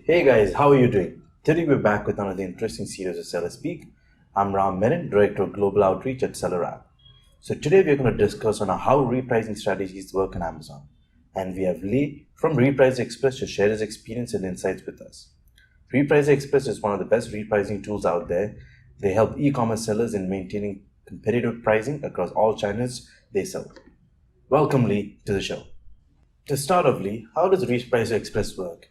Hey guys, how are you doing? Today we're back with another interesting series of Seller Speak. I'm Ram Menon, Director of Global Outreach at SellerApp. So today we're going to discuss on how repricing strategies work on Amazon. And we have Lee from RepricerExpress to share his experience and insights with us. RepricerExpress is one of the best repricing tools out there. They help e-commerce sellers in maintaining competitive pricing across all channels they sell. Welcome Lee to the show. To start off, Lee, how does RepricerExpress work?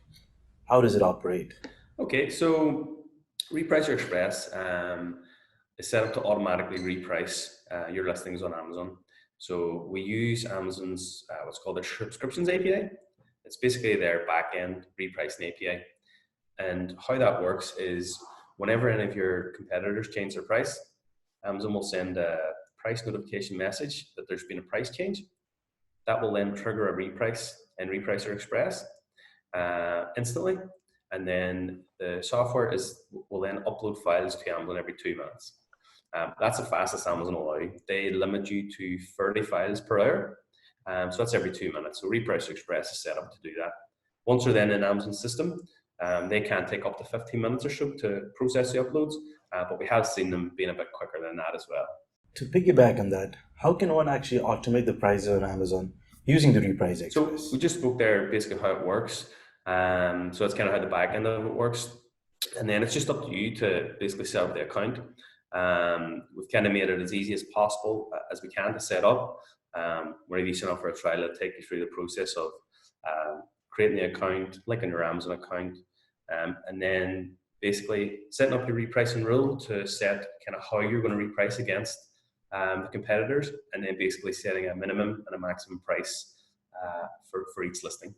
How does it operate? Okay, so RepricerExpress is set up to automatically reprice your listings on Amazon. So we use Amazon's what's called their subscriptions API. It's basically their back-end repricing API. And how that works is whenever any of your competitors change their price, Amazon will send a price notification message that there's been a price change. That will then trigger a reprice in RepricerExpress instantly, and then the software will then upload files to Amazon every 2 minutes. That's the fastest Amazon will allow. They limit you to 30 files per hour, so that's every 2 minutes. So RepricerExpress is set up to do that. Once they're then in Amazon's system, they can take up to 15 minutes or so to process the uploads, but we have seen them being a bit quicker than that as well. To piggyback on that, how can one actually automate the prices on Amazon using the Reprice So Express? we just spoke there basically how it works. So that's kind of how the back end of it works. And then it's just up to you to basically set up the account. We've kind of made it as easy as possible as we can to set up. Whenever you sign up for a trial, it'll take you through the process of creating the account, linking your Amazon account, and then basically setting up your repricing rule to set kind of how you're going to reprice against the competitors, and then basically setting a minimum and a maximum price for each listing.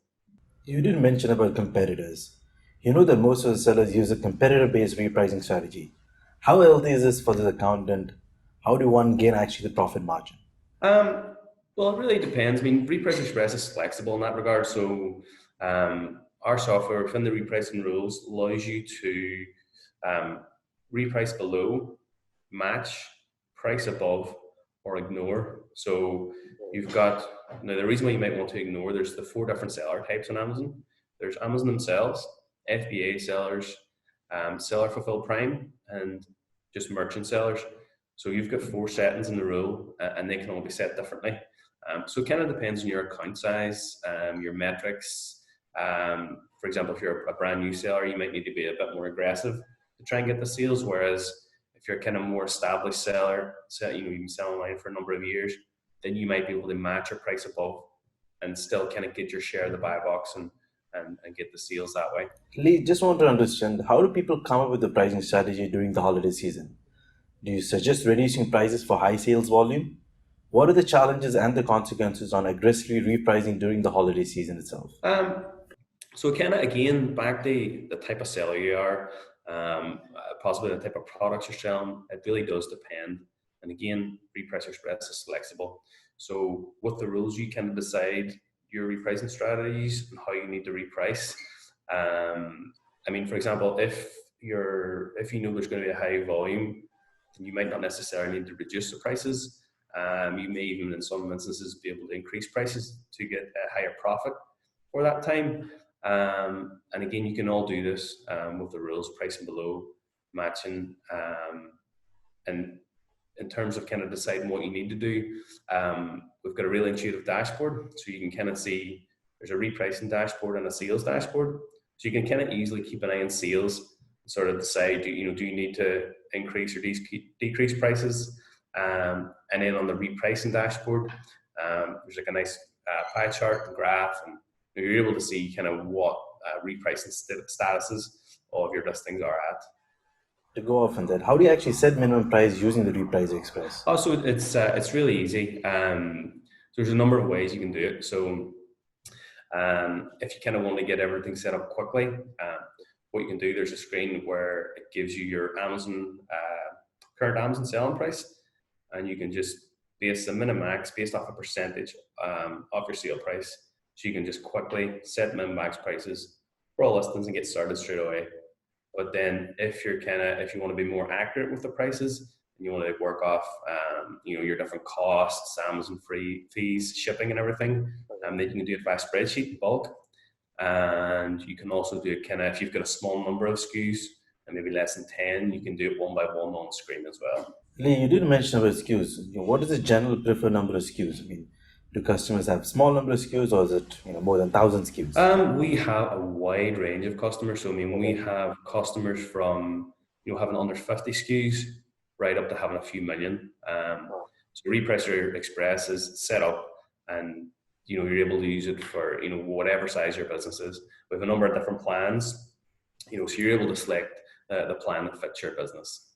You did mention about competitors. You know that most of the sellers use a competitor-based repricing strategy. How healthy is this for the accountant? How do one gain actually the profit margin? Um, well, it really depends. I mean, RepriceExpress is flexible in that regard. So our software within the repricing rules allows you to reprice below, match, price above, or ignore. So you've got now the reason why you might want to ignore, there's the four different seller types on Amazon. There's Amazon themselves, FBA sellers, seller fulfilled prime, and just merchant sellers. So you've got four settings in the rule, and they can all be set differently. So it kind of depends on your account size, your metrics. For example, if you're a brand new seller, you might need to be a bit more aggressive to try and get the sales. Whereas if you're kind of more established seller, so you've been selling online for a number of years, then you might be able to match your price above and still kind of get your share of the buy box and get the sales that way. Lee, just want to understand how do people come up with the pricing strategy during the holiday season? Do you suggest reducing prices for high sales volume? What are the challenges and the consequences on aggressively repricing during the holiday season itself? Um, so kind of again back to the type of seller you are, possibly the type of products you're selling. It really does depend. And again, RepricerExpress is flexible. So with the rules, you can decide your repricing strategies and how you need to reprice. I mean, for example, if you know there's going to be a high volume, then you might not necessarily need to reduce the prices. You may even, in some instances, be able to increase prices to get a higher profit for that time. And again, you can all do this with the rules, pricing below, matching, and in terms of kind of deciding what you need to do, we've got a really intuitive dashboard, so you can kind of see there's a repricing dashboard and a sales dashboard, so you can kind of easily keep an eye on sales, sort of decide do you need to increase or decrease prices, and then on the repricing dashboard, there's like a nice pie chart and graph, and you're able to see kind of what repricing statuses of your listings are at. To go off on that, how do you actually set minimum price using the Reprice Express? Also, it's really easy. There's a number of ways you can do it. So if you kind of want to get everything set up quickly, what you can do, there's a screen where it gives you your Amazon current Amazon selling price, and you can just base the min and max based off a percentage of your sale price. So you can just quickly set min max prices for all listings and get started straight away. But then if you want to be more accurate with the prices and you want to work off your different costs, Amazon free fees, shipping and everything, then you can do it by spreadsheet in bulk. And you can also do it kind of, if you've got a small number of SKUs and maybe less than 10, you can do it one by one on screen as well. Lee, you didn't mention about SKUs. What is the general preferred number of SKUs? I mean, do customers have small number of SKUs, or is it more than 1,000 SKUs? We have a wide range of customers. So I mean, we have customers from having under 50 SKUs right up to having a few million. So Repricer Express is set up, and you're able to use it for whatever size your business is. We have a number of different plans. So you're able to select the plan that fits your business.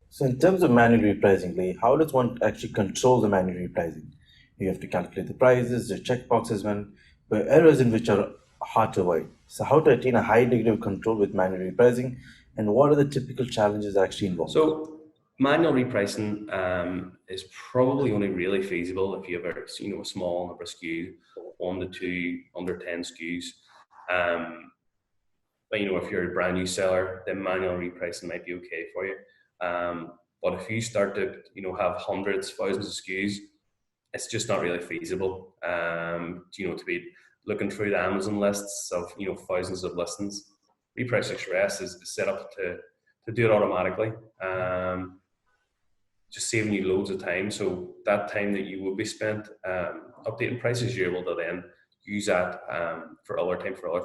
So in terms of manual repricing, Lee, how does one actually control the manual repricing? You have to calculate the prices, the checkboxes when where errors in which are hard to avoid. So how to attain a high degree of control with manual repricing, and what are the typical challenges actually involved? So manual repricing is probably only really feasible if you have a small number of SKUs, 1 to 2, under 10 SKUs. But if you're a brand new seller, then manual repricing might be okay for you. But if you start to have hundreds, thousands of SKUs, it's just not really feasible. To be looking through the Amazon lists of thousands of listings. Repricing Express is set up to do it automatically, just saving you loads of time. So that time that you will be spent updating prices, you're able to then use that for other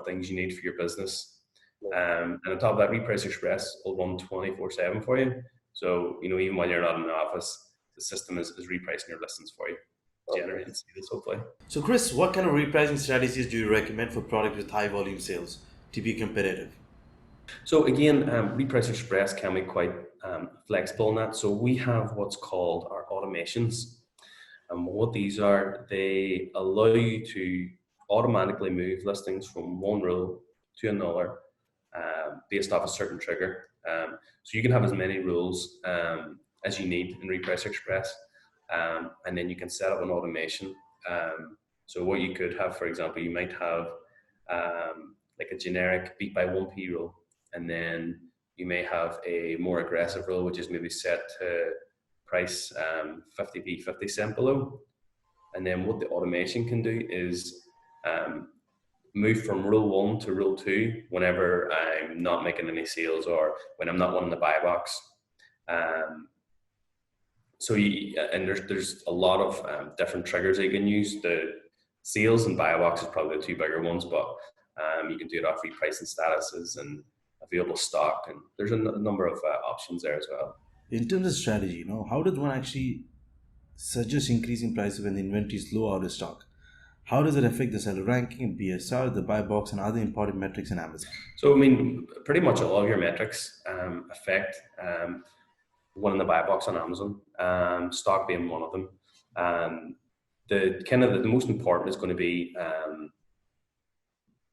things you need for your business. And on top of that, Repricing Express will run 24/7 for you. So even when you're not in the office, the system is repricing your listings for you, generating sales hopefully. So Chris, what kind of repricing strategies do you recommend for products with high volume sales to be competitive? So again, Repricing Express can be quite flexible in that. So we have what's called our automations. And what these are, they allow you to automatically move listings from one rule to another based off a certain trigger. So you can have as many rules as you need in Repricing Express, and then you can set up an automation. So what you could have, for example, you might have like a generic beat by 1p rule, and then you may have a more aggressive rule, which is maybe set to price 50p 50 cent below. And then what the automation can do is move from rule 1 to rule 2 whenever I'm not making any sales or when I'm not wanting the buy box. So there's a lot of different triggers that you can use. The sales and buy box is probably the two bigger ones, but you can do it off repricing statuses and available stock, and there's a number of options there as well. In terms of strategy, how does one actually suggest increasing prices when the inventory is low out of stock? How does it affect the seller ranking, BSR, the buy box, and other important metrics in Amazon? So, I mean, pretty much all of your metrics affect one in the buy box on Amazon, stock being one of them. The most important is going to be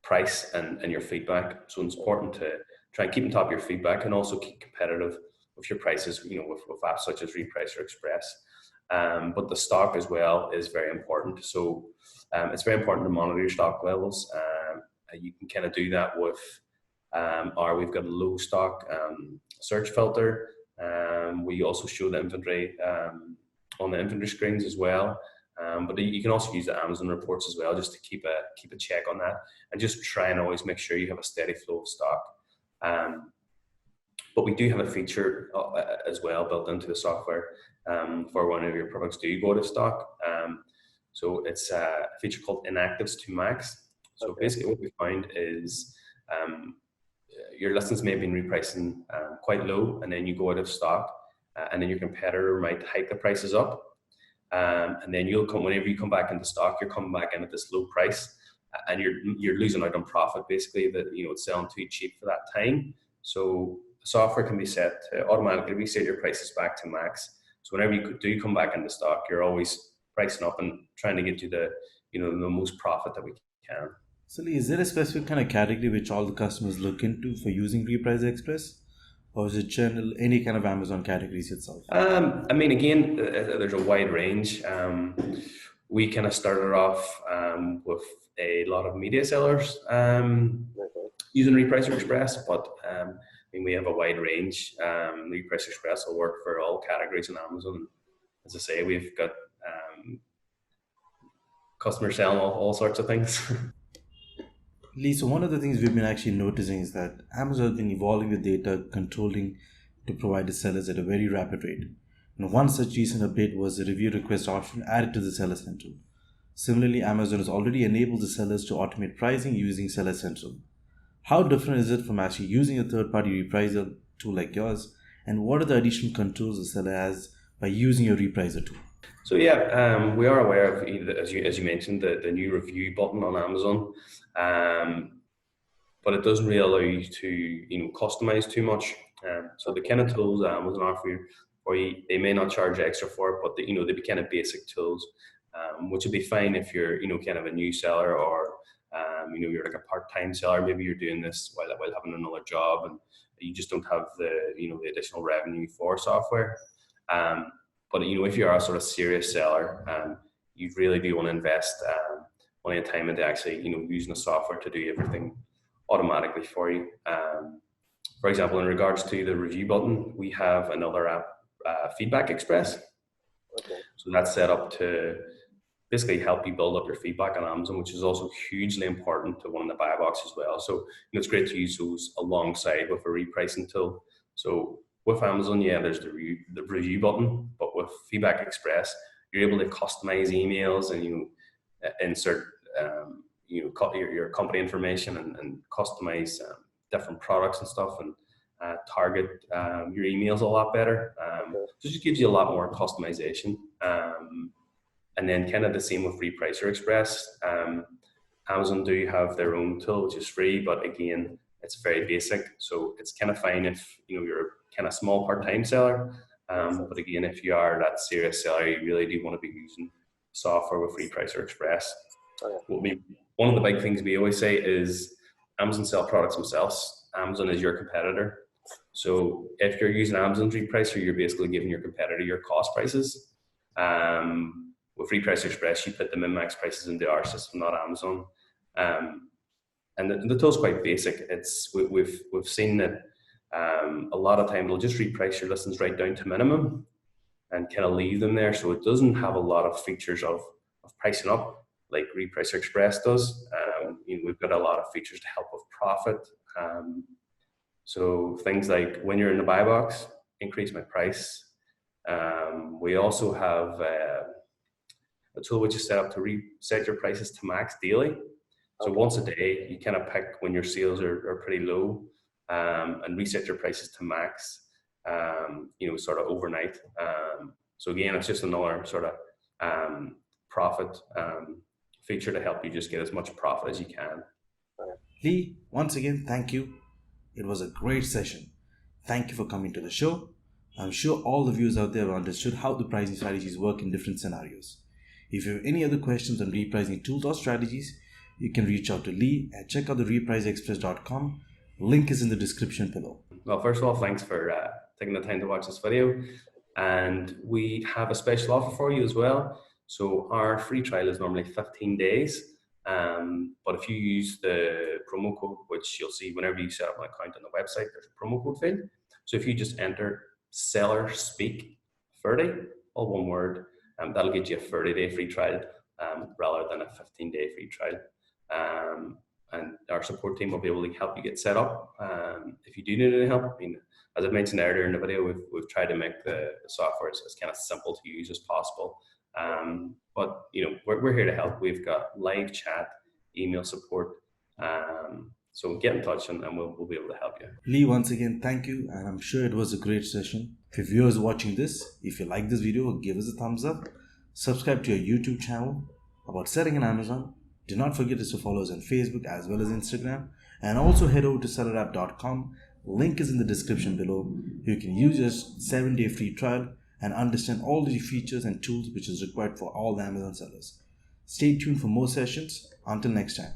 price and your feedback. So it's important to try and keep on top of your feedback and also keep competitive with your prices, with apps such as Repricer Express. But the stock as well is very important. So it's very important to monitor your stock levels. You can kind of do that with we've got a low stock search filter. We also show the inventory on the inventory screens as well. But you can also use the Amazon reports as well, just to keep a check on that, and just try and always make sure you have a steady flow of stock. But we do have a feature as well built into the software for one of your products do go out of stock. So it's a feature called inactives to max. So basically what we find is your listings may have been repricing quite low, and then you go out of stock, and then your competitor might hike the prices up. And then whenever you come back into stock, you're coming back in at this low price, and you're losing out on profit, basically, that it's selling too cheap for that time. So the software can be set to automatically reset your prices back to max. So whenever you do come back into stock, you're always pricing up and trying to get you the most profit that we can. So Lee, is there a specific kind of category which all the customers look into for using Repricer Express? Or is it general, any kind of Amazon categories itself? I mean, again, there's a wide range. We kind of started off with a lot of media sellers using Repricer Express, but I mean, we have a wide range. Repricer Express will work for all categories on Amazon. As I say, we've got customers selling all sorts of things. Lee, so one of the things we've been actually noticing is that Amazon has been evolving the data controlling to provide the sellers at a very rapid rate. And one such recent update was the review request option added to the Seller Central. Similarly, Amazon has already enabled the sellers to automate pricing using Seller Central. How different is it from actually using a third-party repricer tool like yours? And what are the additional controls the seller has by using your repricer tool? So yeah, we are aware of, as you mentioned, the new review button on Amazon, but it doesn't really allow you to customize too much. So the kind of tools that Amazon offer for you, they may not charge extra for it, but they be kind of basic tools, which would be fine if you're kind of a new seller, or you're like a part-time seller. Maybe you're doing this while having another job, and you just don't have the additional revenue for software. But if you are a sort of serious seller, you really do want to invest money and time into actually using the software to do everything automatically for you. For example, in regards to the review button, we have another app, RepricerExpress. Okay. So that's set up to basically help you build up your feedback on Amazon, which is also hugely important to one in the buy box as well. So it's great to use those alongside with a repricing tool. So with Amazon, yeah, there's the review button, but with RepricerExpress, you're able to customize emails and insert your company information and customize different products and stuff, and target your emails a lot better. So it just gives you a lot more customization. And then kind of the same with RepricerExpress. Amazon do have their own tool, which is free, but again, it's very basic. So it's kind of fine if you're a kind of small part-time seller. But again, if you are that serious seller, you really do want to be using software with RepricerExpress. One of the big things we always say is Amazon sell products themselves. Amazon is your competitor. So if you're using Amazon's repricer, you're basically giving your competitor your cost prices. With RepricerExpress, you put the min-max prices into our system, not Amazon. And the tool's quite basic. We've seen that a lot of time they'll just reprice your listings right down to minimum and kind of leave them there. So it doesn't have a lot of features of pricing up like RepricerExpress does. We've got a lot of features to help with profit. So things like when you're in the buy box, increase my price. We also have a tool which is set up to reset your prices to max daily. So once a day, you kind of pick when your sales are pretty low, and reset your prices to max, sort of overnight. So again, it's just another sort of profit feature to help you just get as much profit as you can. Lee, once again, thank you. It was a great session. Thank you for coming to the show. I'm sure all the viewers out there have understood how the pricing strategies work in different scenarios. If you have any other questions on repricing tools or strategies, you can reach out to Lee and check out the RepricerExpress.com. Link is in the description below. Well, first of all, thanks for taking the time to watch this video. And we have a special offer for you as well. So our free trial is normally 15 days. But if you use the promo code, which you'll see whenever you set up an account on the website, there's a promo code field. So if you just enter SellerSpeak30, all one word, that'll get you a 30-day free trial rather than a 15-day free trial. And our support team will be able to help you get set up. If you do need any help, as I mentioned earlier in the video, we've tried to make the software as kind of simple to use as possible. But we're here to help. We've got live chat, email support. So get in touch and we'll be able to help you. Lee, once again, thank you. And I'm sure it was a great session. For viewers watching this, if you like this video, give us a thumbs up. Subscribe to our YouTube channel about selling on Amazon. Do not forget to follow us on Facebook as well as Instagram. And also head over to SellerApp.com. Link is in the description below. You can use your 7-day free trial and understand all the features and tools which is required for all the Amazon sellers. Stay tuned for more sessions. Until next time.